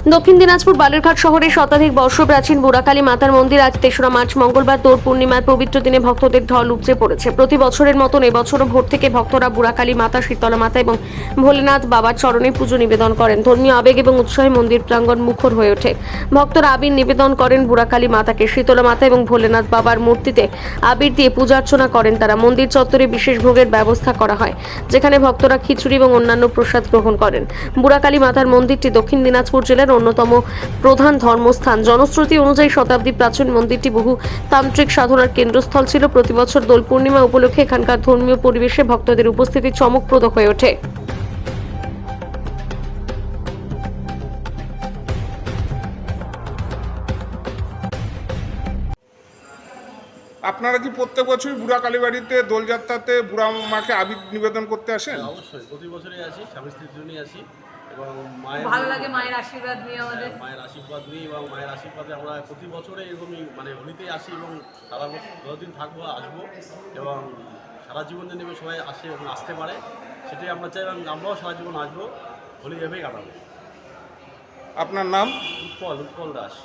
দক্ষিণ দিনাজপুর বালুরঘাট শহরের শতাধিক বর্ষ প্রাচীন বুড়াকালী মাতার মন্দির আজ ৩রা মার্চ মঙ্গলবার দোল পূর্ণিমার পবিত্র দিনে ভক্তদের ঢল উপচে পড়েছে। প্রতি বছরের মতন এবছরও ভোর থেকে ভক্তরা বুড়াকালী মাতা, শীতলা মাতা এবং ভোলেনাথ বাবার চরণে পুজো নিবেদন করেন। ধর্মীয় আবেগ এবং উৎসাহে মন্দির প্রাঙ্গণ মুখর হয়ে ওঠে। ভক্তরা আবির নিবেদন করেন বুড়াকালী মাতাকে, শীতলা মাতা এবং ভোলেনাথ বাবার মূর্তিতে আবির দিয়ে পূজা অর্চনা করেন তারা। মন্দির চত্বরে বিশেষ ভোগের ব্যবস্থা করা হয়, যেখানে ভক্তরা খিচুড়ি এবং অন্যান্য প্রসাদ গ্রহণ করেন। বুড়াকালী মাতার মন্দিরটি দক্ষিণ দিনাজপুর জেলার অন্যতম প্রধান ধর্মস্থান। জনশ্রুতি অনুযায়ী শতাব্দী প্রাচীন মন্দিরটি বহু তান্ত্রিক সাধনার কেন্দ্রস্থল ছিল। প্রতি বছর দোল পূর্ণিমা উপলক্ষে এখানকার ধর্মীয় পরিবেশে ভক্তদের উপস্থিতি চমকপ্রদ হয়ে ওঠে। আপনারা কি প্রত্যেক বছরই বুড়া কালীবাড়িতে দোলযাত্রাতে বুড়া মাকে আবির নিবেদন করতে আসেন? হ্যাঁ, অবশ্যই প্রতি বছরই আসি, স্বামী স্ত্রীর জন্যই আসি এবং মায়ের ভালো লাগে মায়ের আশীর্বাদ নিয়ে আমাদের। মায়ের আশীর্বাদ নিই এবং মায়ের আশীর্বাদে আমরা প্রতি বছরে এরকমই হোলিতেই আসি এবং সারা বছর যতদিন থাকবো আসবো এবং সারা জীবন যেন সবাই আসে এবং আসতে পারে সেটাই আমরা চাই এবং আমরাও সারা জীবন আসবো, হোলি এভাবেই কাটাবো। আপনার নাম? উৎপল দাস।